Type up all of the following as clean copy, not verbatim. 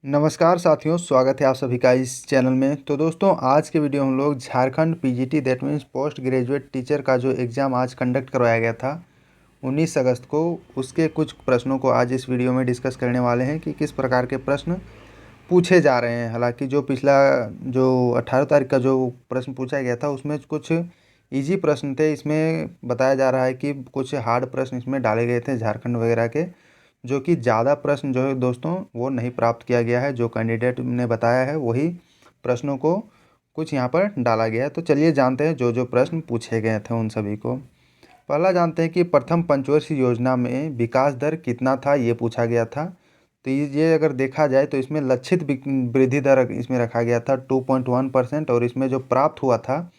नमस्कार साथियों, स्वागत है आप सभी का इस चैनल में। तो दोस्तों, आज के वीडियो हम लोग Jharkhand PGT that means post graduate teacher का जो एग्ज़ाम आज कंडक्ट करवाया गया था 19 अगस्त को, उसके कुछ प्रश्नों को आज इस वीडियो में डिस्कस करने वाले हैं कि किस प्रकार के प्रश्न पूछे जा रहे हैं। हालांकि जो पिछला जो 18 तारीख का जो प्रश्न पूछा गया था उसमें कुछ इजी प्रश्न थे। इसमें बताया जा रहा है कि कुछ हार्ड प्रश्न इसमें डाले गए थे झारखंड वगैरह के, जो कि ज़्यादा प्रश्न जो है दोस्तों वो नहीं प्राप्त किया गया है। जो कैंडिडेट ने बताया है वही प्रश्नों को कुछ यहाँ पर डाला गया है। तो चलिए जानते हैं जो जो प्रश्न पूछे गए थे उन सभी को। पहला जानते हैं कि प्रथम पंचवर्षीय योजना में विकास दर कितना था, ये पूछा गया था। तो ये अगर देखा जाए तो इसमें लक्षित वृद्धि दर इसमें रखा गया था 2.1%, और इसमें जो प्राप्त हुआ था,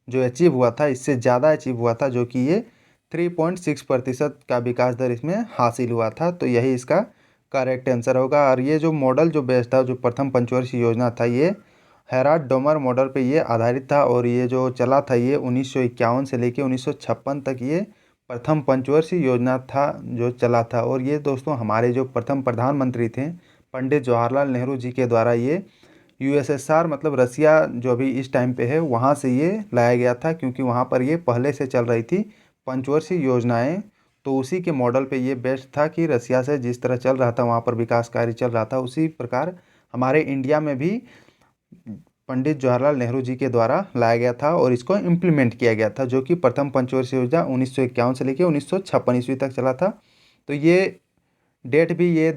जो अचीव हुआ था, इससे ज़्यादा अचीव हुआ था, जो कि ये 3.6% का विकास दर इसमें हासिल हुआ था। तो यही इसका करेक्ट आंसर होगा। और ये जो मॉडल जो बेस्ड था, जो प्रथम पंचवर्षीय योजना था, ये हेराल्ड डोमर मॉडल पे ये आधारित था। और ये जो चला था ये 1951 से लेके 1956 तक ये प्रथम पंचवर्षीय योजना था जो चला था। और ये दोस्तों हमारे जो प्रथम प्रधानमंत्री थे पंडित जवाहरलाल नेहरू जी के द्वारा ये यूएसएसआर मतलब रसिया जो अभी इस टाइम पे है वहाँ से ये लाया गया था, क्योंकि वहाँ पर ये पहले से चल रही थी पंचवर्षीय योजनाएं। तो उसी के मॉडल पे ये बेस्ट था कि रसिया से जिस तरह चल रहा था वहाँ पर विकास कार्य चल रहा था, उसी प्रकार हमारे इंडिया में भी पंडित जवाहरलाल नेहरू जी के द्वारा लाया गया था और इसको इम्प्लीमेंट किया गया था, जो कि प्रथम पंचवर्षीय योजना 1951 से लेकर 1956 ईस्वी तक चला था। तो ये डेट भी ये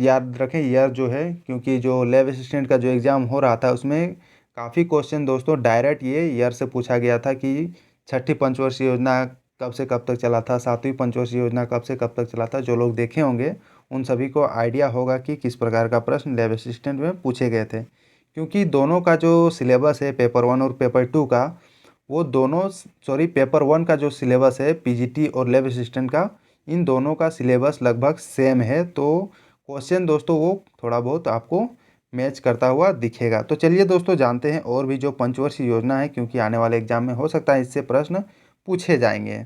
याद रखें, ईयर जो है, क्योंकि जो लैब असिस्टेंट का जो एग्ज़ाम हो रहा था उसमें काफ़ी क्वेश्चन दोस्तों डायरेक्ट ये ईयर से पूछा गया था कि छठी पंचवर्षीय योजना कब से कब तक चला था, सातवीं पंचवर्षीय योजना कब से कब तक चला था। जो लोग देखे होंगे उन सभी को आइडिया होगा कि किस प्रकार का प्रश्न लैब असिस्टेंट में पूछे गए थे, क्योंकि दोनों का जो सिलेबस है पेपर 1 और पेपर 2 का, वो दोनों पेपर 1 का जो सिलेबस है पीजीटी और लैब असिस्टेंट का, इन दोनों का सिलेबस लगभग सेम है। तो क्वेश्चन दोस्तों वो थोड़ा बहुत आपको मैच करता हुआ दिखेगा। तो चलिए दोस्तों जानते हैं और भी जो पंचवर्षीय योजना है, क्योंकि आने वाले एग्जाम में हो सकता है इससे प्रश्न पूछे जाएंगे।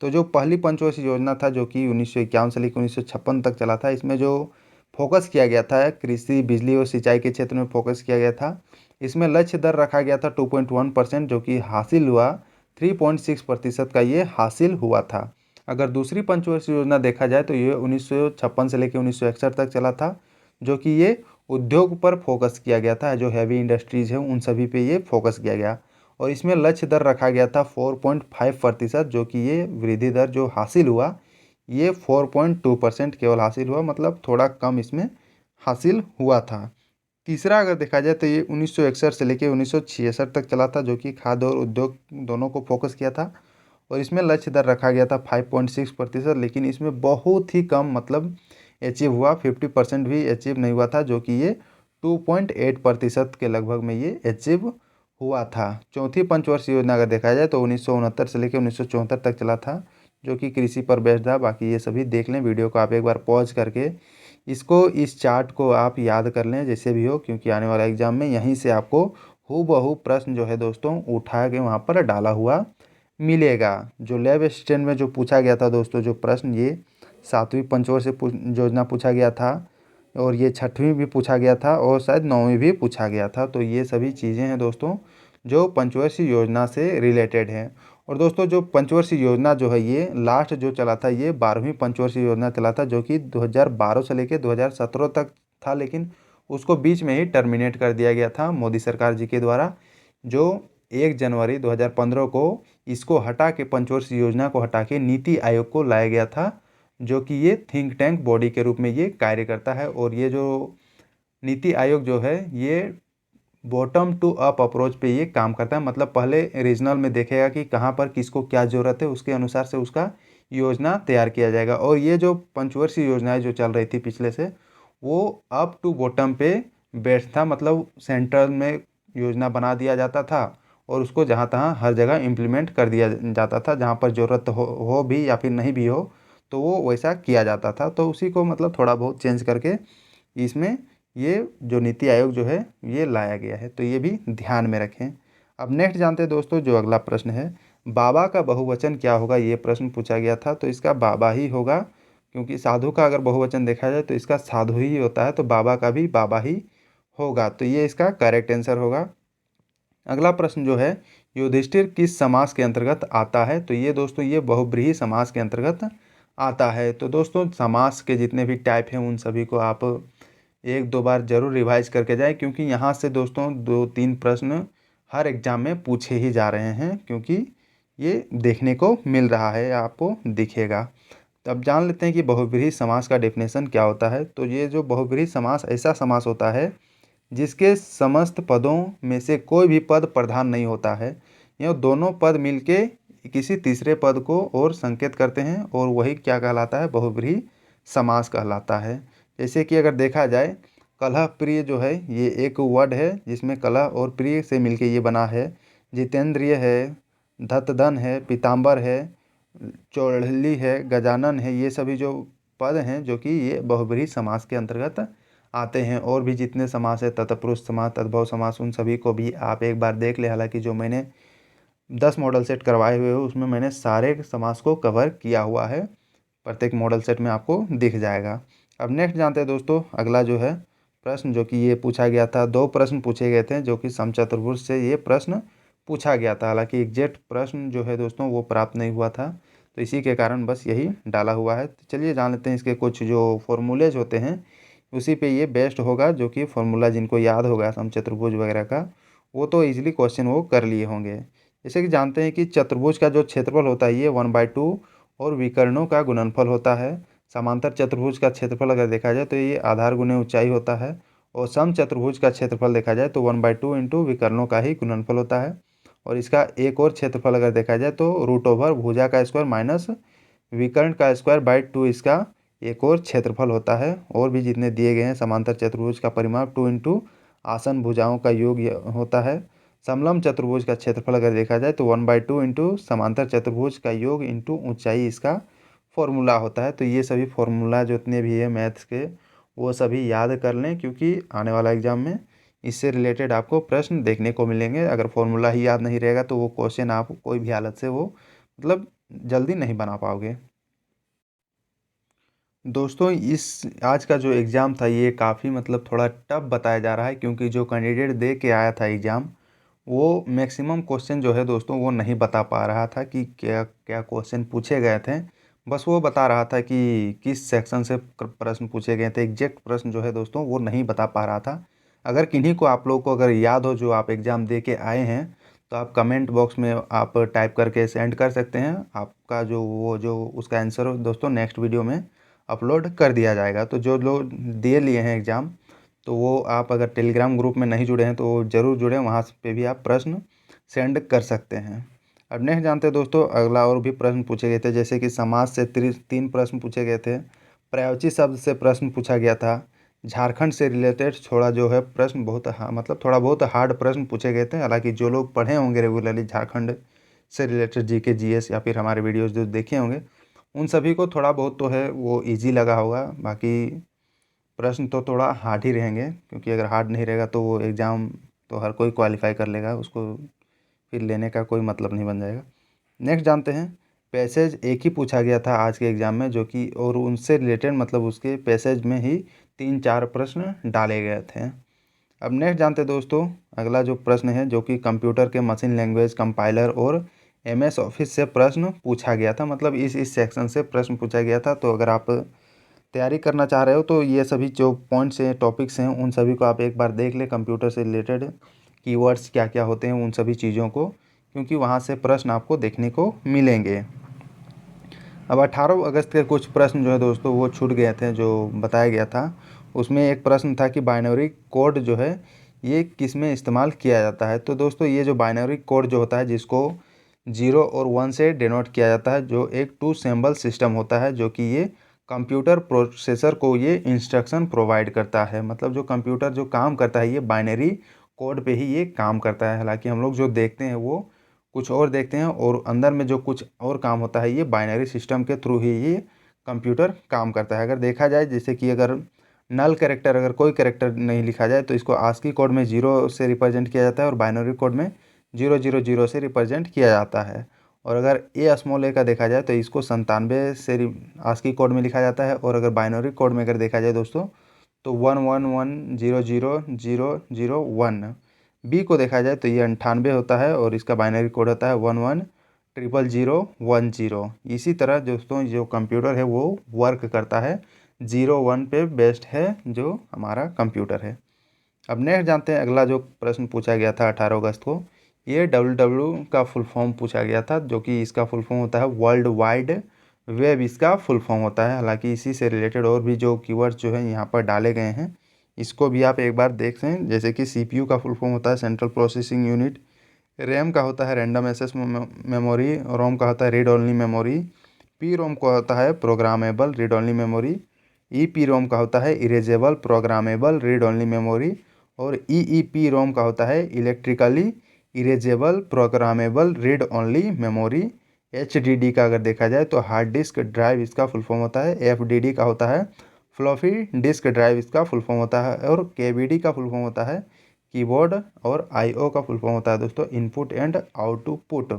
तो जो पहली पंचवर्षीय योजना था जो कि 1951 से लेकर 1956 तक चला था, इसमें जो फोकस किया गया था कृषि, बिजली और सिंचाई के क्षेत्र में फोकस किया गया था। इसमें लक्ष्य दर रखा गया था 2.1%, जो कि हासिल हुआ 3.6% का ये हासिल हुआ था। अगर दूसरी पंचवर्षीय योजना देखा जाए तो ये 1956 से लेकर 1961 तक चला था, जो कि ये उद्योग पर फोकस किया गया था। जो हैवी इंडस्ट्रीज है उन सभी पे ये फोकस किया गया, और इसमें लक्ष्य दर रखा गया था 4.5%, जो कि ये वृद्धि दर जो हासिल हुआ ये 4.2% केवल हासिल हुआ, मतलब थोड़ा कम इसमें हासिल हुआ था। तीसरा अगर देखा जाए तो ये 1961 से लेकर 1966 तक चला था, जो कि खाद्य और उद्योग दोनों को फोकस किया था। और इसमें लक्ष्य दर रखा गया था 5.6%, लेकिन इसमें बहुत ही कम मतलब अचीव हुआ, 50% भी अचीव नहीं हुआ था, जो कि ये 2.8% के लगभग में ये अचीव हुआ था। चौथी पंचवर्षीय योजना अगर देखा जाए तो 1969 से लेकर 1974 तक चला था, जो कि कृषि पर बेस्ड था। बाकी ये सभी देख लें, वीडियो को आप एक बार पॉज करके इसको, इस चार्ट को आप याद कर लें जैसे भी हो, क्योंकि आने वाला एग्जाम में यहीं से आपको हूबहू प्रश्न जो है दोस्तों उठा के वहाँ पर डाला हुआ मिलेगा। जो लैब असिस्टेंट में जो पूछा गया था दोस्तों जो प्रश्न, ये सातवीं पंचवर्षीय योजना पूछा गया था, और ये छठवीं भी पूछा गया था, और शायद नौवीं भी पूछा गया था। तो ये सभी चीज़ें हैं दोस्तों जो पंचवर्षीय योजना से रिलेटेड हैं। और दोस्तों जो पंचवर्षीय योजना जो है ये लास्ट जो चला था ये 12वीं पंचवर्षीय योजना चला था, जो कि 2012 से लेकर 2017 तक था, लेकिन उसको बीच में ही टर्मिनेट कर दिया गया था मोदी सरकार जी के द्वारा। जो 1 जनवरी 2015 को इसको हटा के, पंचवर्षीय योजना को हटा के नीति आयोग को लाया गया था, जो कि ये थिंक टैंक बॉडी के रूप में ये कार्य करता है। और ये जो नीति आयोग जो है ये बॉटम टू अप अप्रोच पे ये काम करता है, मतलब पहले रीजनल में देखेगा कि कहाँ पर किसको क्या ज़रूरत है, उसके अनुसार से उसका योजना तैयार किया जाएगा। और ये जो पंचवर्षीय योजनाएं जो चल रही थी पिछले से, वो अप टू बॉटम पे बेस्ड था, मतलब सेंट्रल में योजना बना दिया जाता था और उसको जहाँ तहाँ हर जगह इम्प्लीमेंट कर दिया जाता था, जहाँ पर ज़रूरत हो भी या फिर नहीं भी हो तो वो वैसा किया जाता था। तो उसी को मतलब थोड़ा बहुत चेंज करके इसमें ये जो नीति आयोग जो है ये लाया गया है, तो ये भी ध्यान में रखें। अब नेक्स्ट जानते हैं दोस्तों जो अगला प्रश्न है, बाबा का बहुवचन क्या होगा, ये प्रश्न पूछा गया था। तो इसका बाबा ही होगा, क्योंकि साधु का अगर बहुवचन देखा जाए तो इसका साधु ही होता है, तो बाबा का भी बाबा ही होगा। तो ये इसका करेक्ट आंसर होगा। अगला प्रश्न जो है, युधिष्ठिर किस समास के अंतर्गत आता है? तो ये दोस्तों ये बहुब्रीहि समास के अंतर्गत आता है। तो दोस्तों समास के जितने भी टाइप हैं उन सभी को आप एक दो बार जरूर रिवाइज करके जाएं, क्योंकि यहाँ से दोस्तों 2-3 प्रश्न हर एग्जाम में पूछे ही जा रहे हैं, क्योंकि ये देखने को मिल रहा है, आपको दिखेगा। तो अब जान लेते हैं कि बहुब्रीहि समास का डेफिनेशन क्या होता है। तो ये जो बहुब्रीहि समास ऐसा समास होता है जिसके समस्त पदों में से कोई भी पद प्रधान नहीं होता है। यह दोनों पद मिलके किसी तीसरे पद को और संकेत करते हैं, और वही क्या कहलाता है? बहुब्रीहि समास कहलाता है। जैसे कि अगर देखा जाए, कलह प्रिय जो है ये एक वर्ड है जिसमें कलह और प्रिय से मिलके ये बना है। जितेंद्रिय है, धतधन है, पीताम्बर है, चौड़ली है, गजानन है, ये सभी जो पद हैं जो कि ये बहुब्रीहि समास के अंतर्गत आते हैं। और भी जितने समास है, तत्पुरुष समास, तद्भव समास, उन सभी को भी आप एक बार देख ले। हालांकि जो मैंने 10 मॉडल सेट करवाए हुए हो उसमें मैंने सारे समास को कवर किया हुआ है, प्रत्येक मॉडल सेट में आपको दिख जाएगा। अब नेक्स्ट जानते हैं दोस्तों, अगला जो है प्रश्न जो कि ये पूछा गया था, 2 प्रश्न पूछे गए थे जो कि समचतुर्भुज से ये प्रश्न पूछा गया था। हालांकि एग्जैक्ट प्रश्न जो है दोस्तों वो प्राप्त नहीं हुआ था, तो इसी के कारण बस यही डाला हुआ है। तो चलिए जान लेते हैं इसके कुछ जो फॉर्मूलेज होते हैं, उसी पे ये बेस्ट होगा। जो कि फॉर्मूला जिनको याद होगा समचतुर्भुज वगैरह का, वो तो इजीली क्वेश्चन वो कर लिए होंगे। जैसे कि जानते हैं कि चतुर्भुज का जो क्षेत्रफल होता है ये 1/2 और विकर्णों का गुणनफल होता है। समांतर चतुर्भुज का क्षेत्रफल अगर देखा जाए तो ये आधार गुणे ऊंचाई होता है। और सम चतुर्भुज का क्षेत्रफल देखा जाए तो 1/2 इंटू विकर्णों का ही गुणनफल होता है। और इसका एक और क्षेत्रफल अगर देखा जाए तो √ओवर भुजा का स्क्वायर माइनस विकर्ण का स्क्वायर बाई 2 इसका एक और क्षेत्रफल होता है। और भी जितने दिए गए हैं, समांतर चतुर्भुज का परिमाप 2 इंटू आसन भुजाओं का योग होता है। समलंब चतुर्भुज का क्षेत्रफल अगर देखा जाए तो 1/2 इंटू समांतर चतुर्भुज का योग इंटू ऊंचाई इसका फॉर्मूला होता है। तो ये सभी फॉर्मूला जितने भी है मैथ्स के, वो सभी याद कर लें, क्योंकि आने वाला एग्जाम में इससे रिलेटेड आपको प्रश्न देखने को मिलेंगे। अगर फॉर्मूला ही याद नहीं रहेगा तो वो क्वेश्चन आप कोई भी हालत से वो मतलब जल्दी नहीं बना पाओगे। दोस्तों इस आज का जो एग्ज़ाम था ये काफ़ी मतलब थोड़ा टफ बताया जा रहा है, क्योंकि जो कैंडिडेट दे के आया था एग्ज़ाम, वो मैक्सिमम क्वेश्चन जो है दोस्तों वो नहीं बता पा रहा था कि क्या क्या क्वेश्चन पूछे गए थे। बस वो बता रहा था कि किस सेक्शन से प्रश्न पूछे गए थे। एग्जैक्ट प्रश्न जो है दोस्तों वो नहीं बता पा रहा था। अगर किन्हीं को आप लोग को अगर याद हो जो आप एग्ज़ाम दे के आए हैं, तो आप कमेंट बॉक्स में आप टाइप करके सेंड कर सकते हैं। आपका जो उसका आंसर हो दोस्तों नेक्स्ट वीडियो में अपलोड कर दिया जाएगा। तो जो लोग दे लिए हैं एग्ज़ाम, तो वो आप अगर टेलीग्राम ग्रुप में नहीं जुड़े हैं तो ज़रूर जुड़ें, वहाँ पे भी आप प्रश्न सेंड कर सकते हैं। अब नेक्स्ट जानते हैं दोस्तों, अगला और भी प्रश्न पूछे गए थे। जैसे कि समाज से 3 प्रश्न पूछे गए थे। पर्यायवाची शब्द से प्रश्न पूछा गया था। झारखंड से रिलेटेड थोड़ा जो है प्रश्न बहुत मतलब थोड़ा बहुत हार्ड प्रश्न पूछे गए थे। हालांकि जो लोग पढ़े होंगे रेगुलरली झारखंड से रिलेटेड जीके जीएस या फिर हमारे वीडियोस जो देखे होंगे, उन सभी को थोड़ा बहुत तो है वो इजी लगा होगा। बाकी प्रश्न तो थोड़ा हार्ड ही रहेंगे, क्योंकि अगर हार्ड नहीं रहेगा तो वो एग्ज़ाम तो हर कोई क्वालिफाई कर लेगा, उसको फिर लेने का कोई मतलब नहीं बन जाएगा। नेक्स्ट जानते हैं, पैसेज एक ही पूछा गया था आज के एग्ज़ाम में, जो कि और उनसे रिलेटेड मतलब उसके पैसेज में ही 3-4 प्रश्न डाले गए थे। अब नेक्स्ट जानते हैं दोस्तों, अगला जो प्रश्न है जो कि कंप्यूटर के मशीन लैंग्वेज कंपाइलर और एमएस ऑफिस से प्रश्न पूछा गया था। मतलब इस सेक्शन से प्रश्न पूछा गया था। तो अगर आप तैयारी करना चाह रहे हो तो ये सभी जो पॉइंट्स हैं, टॉपिक्स हैं, उन सभी को आप एक बार देख लें। कंप्यूटर से रिलेटेड कीवर्ड्स क्या क्या होते हैं उन सभी चीज़ों को, क्योंकि वहाँ से प्रश्न आपको देखने को मिलेंगे। अब 18 अगस्त के कुछ प्रश्न जो है दोस्तों वो छूट गए थे जो बताया गया था। उसमें एक प्रश्न था कि बाइनरी कोड जो है ये किस में इस्तेमाल किया जाता है। तो दोस्तों ये जो बाइनरी कोड जो होता है जिसको 0 और 1 से डिनोट किया जाता है, जो एक 2 सिंबल सिस्टम होता है, जो कि ये कंप्यूटर प्रोसेसर को ये इंस्ट्रक्शन प्रोवाइड करता है। मतलब जो कंप्यूटर जो काम करता है ये बाइनरी कोड पे ही ये काम करता है। हालांकि हम लोग जो देखते हैं वो कुछ और देखते हैं, और अंदर में जो कुछ और काम होता है ये बाइनरी सिस्टम के थ्रू ही ये कंप्यूटर काम करता है। अगर देखा जाए जैसे कि अगर नल कैरेक्टर, अगर कोई कैरेक्टर नहीं लिखा जाए तो इसको आस्की कोड में 0 से रिप्रेजेंट किया जाता है, और बाइनरी कोड में 000 से रिप्रेजेंट किया जाता है। और अगर स्मॉल ए का देखा जाए तो इसको 97 से आस्की कोड में लिखा जाता है। और अगर बाइनरी कोड में अगर देखा जाए दोस्तों तो 11100001। बी को देखा जाए तो ये 98 होता है और इसका बाइनरी कोड होता है 11000010। इसी तरह दोस्तों जो कंप्यूटर है वो वर्क करता है, 01 पे बेस्ड है जो हमारा कंप्यूटर है। अब नेक्स्ट जानते हैं अगला जो प्रश्न पूछा गया था 18 अगस्त को। ये WW का फुल फॉर्म पूछा गया था, जो कि इसका फुल फॉर्म होता है वर्ल्ड वाइड वेब, इसका फुल फॉर्म होता है। हालांकि इसी से रिलेटेड और भी जो कीवर्ड्स जो है यहाँ पर डाले गए हैं, इसको भी आप एक बार देख लें। जैसे कि CPU का फुल फॉर्म होता है सेंट्रल प्रोसेसिंग यूनिट, रैम का होता है रैंडम एक्सेस मेमोरी, रोम का होता है रीड ओनली मेमोरी, PROM का होता है programmable read only memory, EPROM का होता है erasable programmable read only memory, और EEPROM का होता है electrically erasable programmable read only memory. HDD का अगर देखा जाए तो हार्ड डिस्क ड्राइव इसका फुल फॉर्म होता है। FDD का होता है फ्लॉपी डिस्क ड्राइव इसका फुल फॉर्म होता है। और KBD का फुल फॉर्म होता है कीबोर्ड, और IO का फुल फॉर्म होता है दोस्तों इनपुट एंड आउटपुट।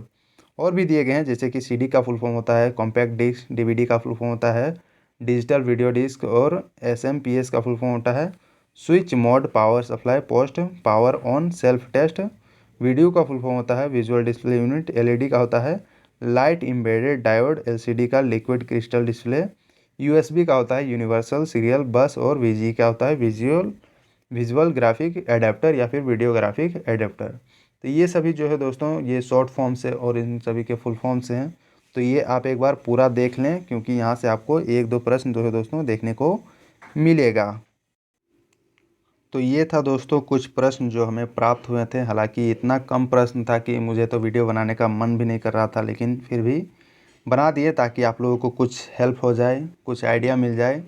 और भी दिए गए हैं जैसे कि CD का फुल फॉर्म होता है कॉम्पैक्ट डिस्क, DVD का फुल फॉर्म होता है डिजिटल वीडियो डिस्क, और SMPS का फुल फॉर्म होता है switch mode power supply post power on self test. Video का फुल फॉर्म होता है विजुअल डिस्प्ले यूनिट। LED का होता है लाइट इम्बेडेड डायोड। LCD का लिक्विड क्रिस्टल डिस्प्ले। USB का होता है यूनिवर्सल सीरियल बस। और VGA का होता है विजुअल ग्राफिक एडेप्टर या फिर वीडियो ग्राफिक एडेप्टर। तो ये सभी जो है दोस्तों ये शॉर्ट फॉर्म से और इन सभी के फुल फॉर्म से हैं। तो ये आप एक बार पूरा देख लें, क्योंकि यहाँ से आपको 1-2 प्रश्न जो है दोस्तों देखने को मिलेगा। तो ये था दोस्तों कुछ प्रश्न जो हमें प्राप्त हुए थे। हालांकि इतना कम प्रश्न था कि मुझे तो वीडियो बनाने का मन भी नहीं कर रहा था, लेकिन फिर भी बना दिए ताकि आप लोगों को कुछ हेल्प हो जाए, कुछ आइडिया मिल जाए।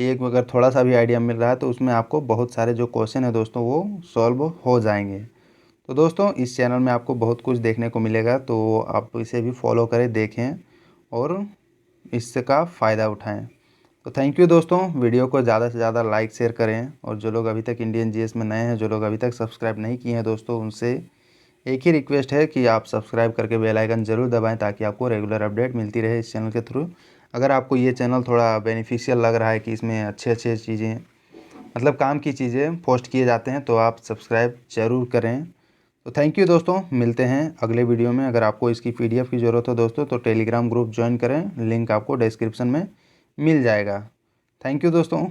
एक अगर थोड़ा सा भी आइडिया मिल रहा है तो उसमें आपको बहुत सारे जो क्वेश्चन है दोस्तों वो सॉल्व हो जाएंगे। तो दोस्तों इस चैनल में आपको बहुत कुछ देखने को मिलेगा, तो आप इसे भी फॉलो करें, देखें और इसका फ़ायदा उठाएं। तो थैंक यू दोस्तों। वीडियो को ज़्यादा से ज़्यादा लाइक शेयर करें, और जो लोग अभी तक इंडियन GS में नए हैं, जो लोग अभी तक सब्सक्राइब नहीं किए हैं दोस्तों, उनसे एक ही रिक्वेस्ट है कि आप सब्सक्राइब करके बेल आइकन ज़रूर दबाएं, ताकि आपको रेगुलर अपडेट मिलती रहे इस चैनल के थ्रू। अगर आपको ये चैनल थोड़ा बेनिफिशियल लग रहा है कि इसमें अच्छे चीज़ें मतलब काम की चीज़ें पोस्ट किए जाते हैं, तो आप सब्सक्राइब ज़रूर करें। तो थैंक यू दोस्तों, मिलते हैं अगले वीडियो में। अगर आपको इसकी PDF की ज़रूरत हो दोस्तों तो टेलीग्राम ग्रुप ज्वाइन करें, लिंक आपको डिस्क्रिप्शन में मिल जाएगा। थैंक यू दोस्तों।